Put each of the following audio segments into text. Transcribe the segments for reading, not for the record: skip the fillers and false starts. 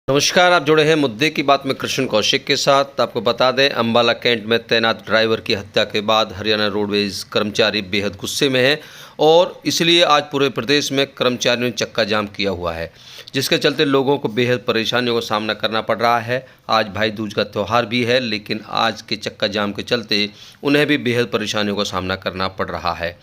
नमस्कार, आप जुड़े हैं मुद्दे की बात में कृष्ण कौशिक के साथ। आपको बता दें, अंबाला कैंट में तैनात ड्राइवर की हत्या के बाद हरियाणा रोडवेज कर्मचारी बेहद गुस्से में हैं और इसलिए आज पूरे प्रदेश में कर्मचारियों ने चक्का जाम किया हुआ है, जिसके चलते लोगों को बेहद परेशानियों का सामना करना पड़ रहा है। आज भाई दूज का त्यौहार भी है, लेकिन आज के चक्का जाम के चलते उन्हें भी बेहद परेशानियों का सामना करना पड़ रहा है।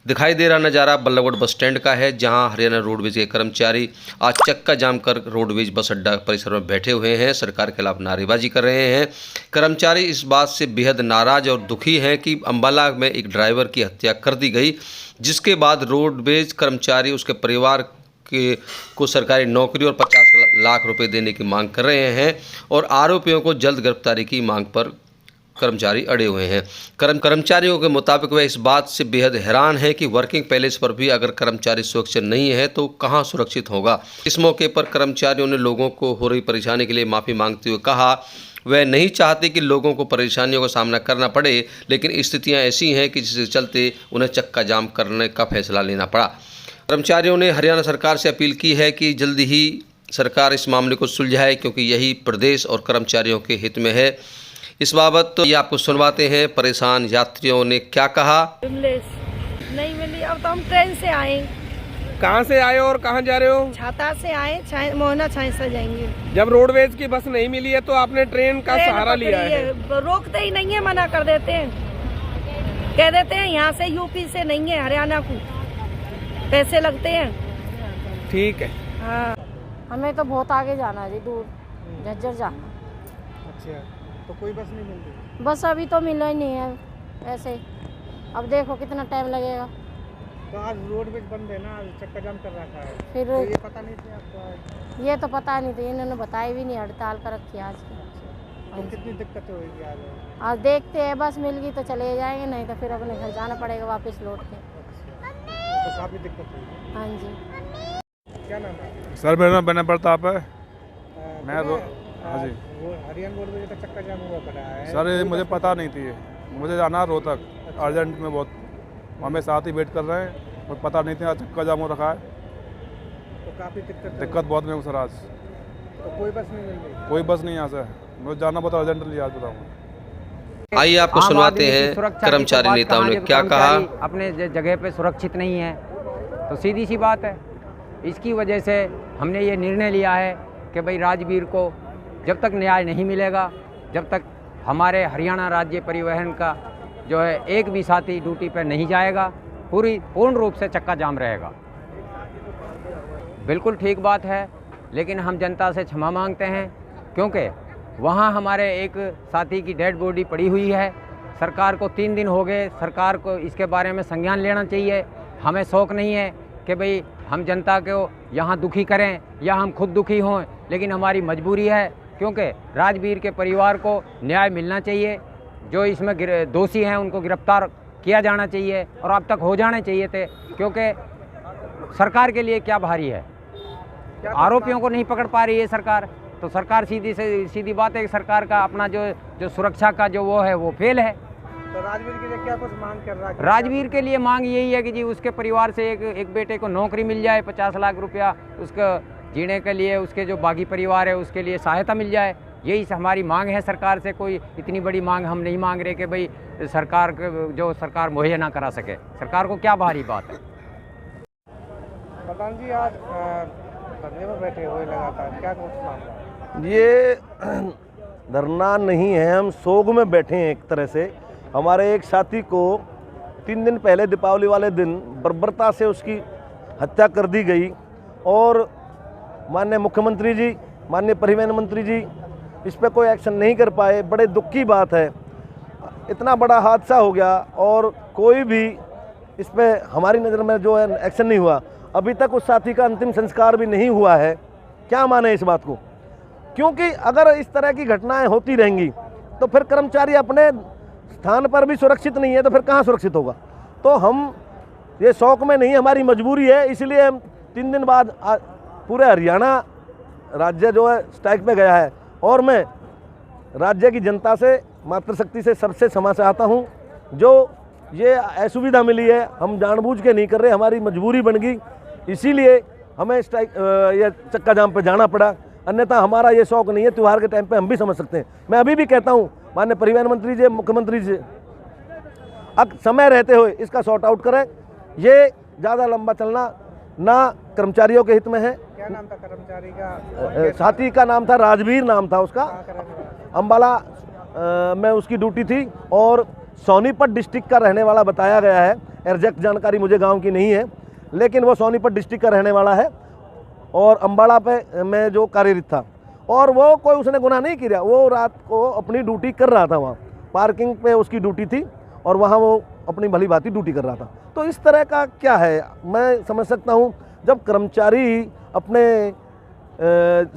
दिखाई दे रहा नज़ारा बल्लभगढ़ बस स्टैंड का है, जहां हरियाणा रोडवेज के कर्मचारी आज चक्का जाम कर रोडवेज बस अड्डा परिसर में बैठे हुए हैं, सरकार के खिलाफ नारेबाजी कर रहे हैं। कर्मचारी इस बात से बेहद नाराज और दुखी हैं कि अंबाला में एक ड्राइवर की हत्या कर दी गई, जिसके बाद रोडवेज कर्मचारी उसके परिवार को सरकारी नौकरी और 50 लाख रुपए देने की मांग कर रहे हैं और आरोपियों को जल्द गिरफ्तारी की मांग पर कर्मचारी अड़े हुए हैं। कर्मचारियों के मुताबिक वह इस बात से बेहद हैरान है कि वर्किंग पैलेस पर भी अगर कर्मचारी सुरक्षित नहीं है तो कहां सुरक्षित होगा। इस मौके पर कर्मचारियों ने लोगों को हो रही परेशानी के लिए माफ़ी मांगते हुए कहा, वह नहीं चाहते कि लोगों को परेशानियों का सामना करना पड़े, लेकिन स्थितियां ऐसी हैं कि जिसके चलते उन्हें चक्का जाम करने का फैसला लेना पड़ा। कर्मचारियों ने हरियाणा सरकार से अपील की है कि जल्दी ही सरकार इस मामले को सुलझाए, क्योंकि यही प्रदेश और कर्मचारियों के हित में है। इस बाबत तो ये आपको सुनवाते हैं परेशान यात्रियों ने क्या कहा। नहीं मिली, अब तो हम ट्रेन से आए। कहाँ से आए और कहाँ जा रहे हो? छाता से आए, मोहना छाई से जाएंगे। जब रोडवेज की बस नहीं मिली है तो आपने ट्रेन का सहारा लिया है। रोकते ही नहीं है, मना कर देते हैं, कह देते हैं यहाँ से यूपी से नहीं है, हरियाणा को पैसे लगते हैं। ठीक है। हाँ, हमें तो बहुत आगे जाना है जी, दूर झज्जर जाना। अच्छा, तो कोई बस नहीं मिल रही? बस अभी तो मिला ही नहीं है ऐसे। अब देखो कितना टाइम लगेगा। तो आज रोडवेज बंद है ना, चक्का जाम कर रखा है। फिर तो ये पता नहीं था आपको? ये तो पता नहीं था, इन्होंने बताया भी नहीं, हड़ताल कर रखी आज की। तो कितनी दिक्कत होगी आज? आज देखते हैं, बस मिल गई तो चले जाएंगे, नहीं तो फिर अपने घर जाना पड़ेगा वापस लौट के। तो काफ़ी दिक्कत होगी। हाँ जी। क्या नाम है? सर मेरा नाम बना प्रताप है। मैं हाँ जी, वो हरियाणा रोडवेज का चक्का जाम हुआ पड़ा है। सर ये मुझे पता नहीं थी, मुझे जाना है रोहतक अर्जेंट में बहुत, हमें साथ ही वेट कर रहे हैं, मुझे पता नहीं था चक्का जाम हो रखा है। तो काफ़ी दिक्कत बहुत में सर आज। तो कोई बस नहीं मिल रही? कोई बस नहीं यहाँ से, मुझे जाना बहुत अर्जेंटली आज बताऊँ। आइए आपको सुनवाते हैं कर्मचारी नेताओं ने क्या कहा। अपने जगह पे सुरक्षित नहीं है तो सीधी सी बात है, इसकी वजह से हमने ये निर्णय लिया है कि भाई राजवीर को जब तक न्याय नहीं मिलेगा, जब तक हमारे हरियाणा राज्य परिवहन का जो है एक भी साथी ड्यूटी पर नहीं जाएगा, पूर्ण रूप से चक्का जाम रहेगा। बिल्कुल ठीक बात है, लेकिन हम जनता से क्षमा मांगते हैं, क्योंकि वहाँ हमारे एक साथी की डेड बॉडी पड़ी हुई है। सरकार को 3 दिन हो गए, सरकार को इसके बारे में संज्ञान लेना चाहिए। हमें शौक़ नहीं है कि भाई हम जनता को यहाँ दुखी करें या हम खुद दुखी हों, लेकिन हमारी मजबूरी है, क्योंकि राजवीर के परिवार को न्याय मिलना चाहिए। जो इसमें दोषी हैं उनको गिरफ्तार किया जाना चाहिए और अब तक हो जाने चाहिए थे, क्योंकि सरकार के लिए क्या भारी है, आरोपियों को नहीं पकड़ पा रही है सरकार। तो सरकार सीधी बात है कि सरकार का अपना जो सुरक्षा का जो वो है वो फेल है। तो राजवीर के लिए क्या कुछ मांग कर रहा है? राजवीर के लिए मांग यही है कि जी उसके परिवार से एक बेटे को नौकरी मिल जाए, 50 लाख रुपया उसका जीने के लिए, उसके जो बाकी परिवार है उसके लिए सहायता मिल जाए। यही हमारी मांग है सरकार से। कोई इतनी बड़ी मांग हम नहीं मांग रहे कि भाई सरकार मुहैया ना करा सके। सरकार को क्या भारी बात है। प्रधान जी, आज धरने में बैठे हुए लगातार, क्या कुछ मामला? ये धरना नहीं है, हम सोग में बैठे हैं एक तरह से। हमारे एक साथी को 3 दिन पहले दीपावली वाले दिन बर्बरता से उसकी हत्या कर दी गई और माननीय मुख्यमंत्री जी, माननीय परिवहन मंत्री जी इस पर कोई एक्शन नहीं कर पाए। बड़े दुख की बात है, इतना बड़ा हादसा हो गया और कोई भी इस पर हमारी नज़र में जो है एक्शन नहीं हुआ। अभी तक उस साथी का अंतिम संस्कार भी नहीं हुआ है। क्या माने इस बात को? क्योंकि अगर इस तरह की घटनाएं होती रहेंगी तो फिर कर्मचारी अपने स्थान पर भी सुरक्षित नहीं है, तो फिर कहाँ सुरक्षित होगा? तो हम ये शौक में नहीं, हमारी मजबूरी है, इसलिए हम 3 दिन बाद पूरे हरियाणा राज्य जो है स्ट्राइक पे गया है। और मैं राज्य की जनता से, मातृशक्ति से सबसे क्षमा चाहता हूँ। जो ये असुविधा मिली है हम जानबूझ के नहीं कर रहे, हमारी मजबूरी बन गई, इसीलिए हमें स्ट्राइक ये चक्का जाम पे जाना पड़ा। अन्यथा हमारा ये शौक नहीं है। त्यौहार के टाइम पे हम भी समझ सकते हैं। मैं अभी भी कहता हूँ माननीय परिवहन मंत्री जी, मुख्यमंत्री जी, समय रहते हुए इसका सॉर्ट आउट करें। ये ज़्यादा लंबा चलना ना कर्मचारियों के हित में है। क्या नाम था कर्मचारी का? साथी का नाम था राजवीर, नाम था उसका। अम्बाला में उसकी ड्यूटी थी और सोनीपत डिस्ट्रिक्ट का रहने वाला बताया गया है। एग्जैक्ट जानकारी मुझे गांव की नहीं है, लेकिन वो सोनीपत डिस्ट्रिक्ट का रहने वाला है और अम्बाला पे में जो कार्यरत था। और वो कोई उसने गुनाह नहीं किया, वो रात को अपनी ड्यूटी कर रहा था। वहाँ पार्किंग पे उसकी ड्यूटी थी और वहाँ वो अपनी भली भांति ड्यूटी कर रहा था। तो इस तरह का क्या है, मैं समझ सकता हूँ जब कर्मचारी अपने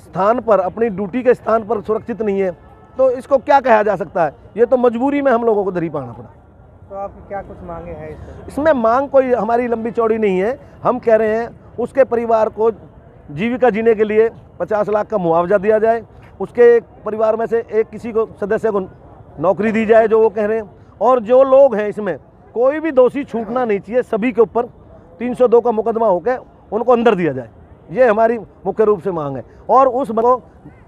स्थान पर, अपनी ड्यूटी के स्थान पर सुरक्षित नहीं है तो इसको क्या कहा जा सकता है। ये तो मजबूरी में हम लोगों को दरी पाना पड़ा। तो आपकी क्या कुछ मांगे हैं इसमें? मांग कोई हमारी लंबी चौड़ी नहीं है। हम कह रहे हैं उसके परिवार को जीविका जीने के लिए 50 लाख का मुआवजा दिया जाए, उसके परिवार में से एक किसी को सदस्य को नौकरी दी जाए जो वो कह रहे हैं, और जो लोग हैं इसमें कोई भी दोषी छूटना नहीं चाहिए। सभी के ऊपर 302 का मुकदमा होकर उनको अंदर दिया जाए, ये हमारी मुख्य रूप से मांग है। और उस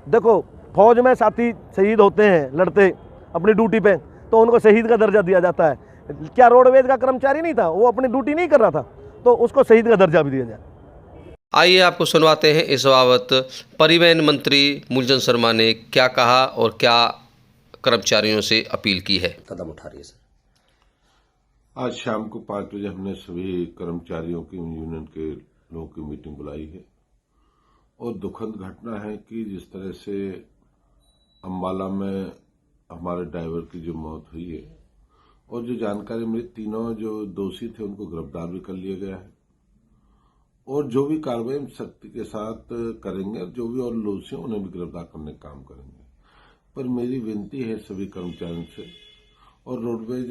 देखो फौज में साथी शहीद होते हैं लड़ते अपनी ड्यूटी पे, तो उनको शहीद का दर्जा दिया जाता है। क्या रोडवेज का कर्मचारी नहीं था, वो अपनी ड्यूटी नहीं कर रहा था, तो उसको शहीद का दर्जा भी दिया जाए। आइए आपको सुनवाते हैं इस बाबत परिवहन मंत्री मूलचंद शर्मा ने क्या कहा और क्या कर्मचारियों से अपील की है। कदम उठा रही है सर। आज शाम को 5 बजे हमने सभी कर्मचारियों की यूनियन के लोगों की मीटिंग बुलाई है और दुखद घटना है कि जिस तरह से अम्बाला में हमारे ड्राइवर की जो मौत हुई है और जो जानकारी मिली, तीनों जो दोषी थे उनको गिरफ्तार भी कर लिया गया है और जो भी कार्रवाई हम सख्ती के साथ करेंगे और जो भी और दोषी हैं उन्हें भी गिरफ्तार करने का काम करेंगे। पर मेरी विनती है सभी कर्मचारियों से और रोडवेज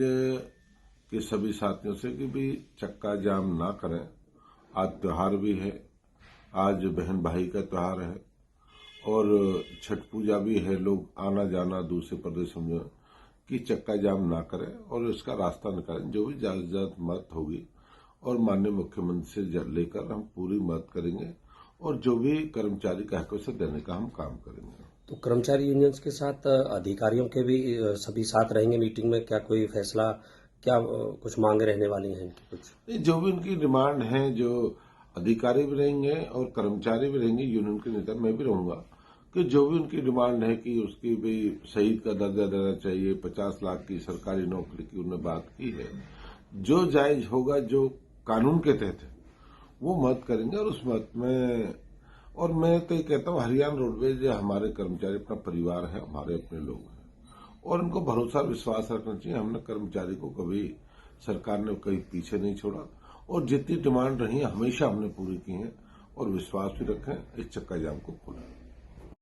के सभी साथियों से कि भी चक्का जाम ना करें। आज त्योहार भी है, आज बहन भाई का त्योहार है और छठ पूजा भी है। लोग आना जाना दूसरे प्रदेशों में कि चक्का जाम ना करें और इसका रास्ता निकालें। जो भी ज्यादा मदद होगी और माननीय मुख्यमंत्री से लेकर हम पूरी मदद करेंगे और जो भी कर्मचारी का हक उसे देने का हम काम करेंगे। तो कर्मचारी यूनियंस के साथ अधिकारियों के भी सभी साथ रहेंगे मीटिंग में? क्या कोई फैसला, क्या कुछ मांगे रहने वाली हैं इनकी? कुछ जो भी उनकी डिमांड है, जो अधिकारी भी रहेंगे और कर्मचारी भी रहेंगे, यूनियन के नेता मैं भी रहूंगा, कि जो भी उनकी डिमांड है कि उसकी भी शहीद का दर्जा देना चाहिए, 50 लाख की सरकारी नौकरी की उन्होंने बात की है। जो जायज होगा, जो कानून के तहत है, वो मदद करेंगे और उस मदद में। और मैं तो ये कहता हूँ हरियाणा रोडवेज हमारे कर्मचारी अपना परिवार है, हमारे अपने लोग हैं और उनको भरोसा विश्वास रखना चाहिए। हमने कर्मचारी को कभी सरकार ने कहीं पीछे नहीं छोड़ा और जितनी डिमांड रही है हमेशा हमने पूरी की है और विश्वास भी रखें इस चक्का जाम को खोलें।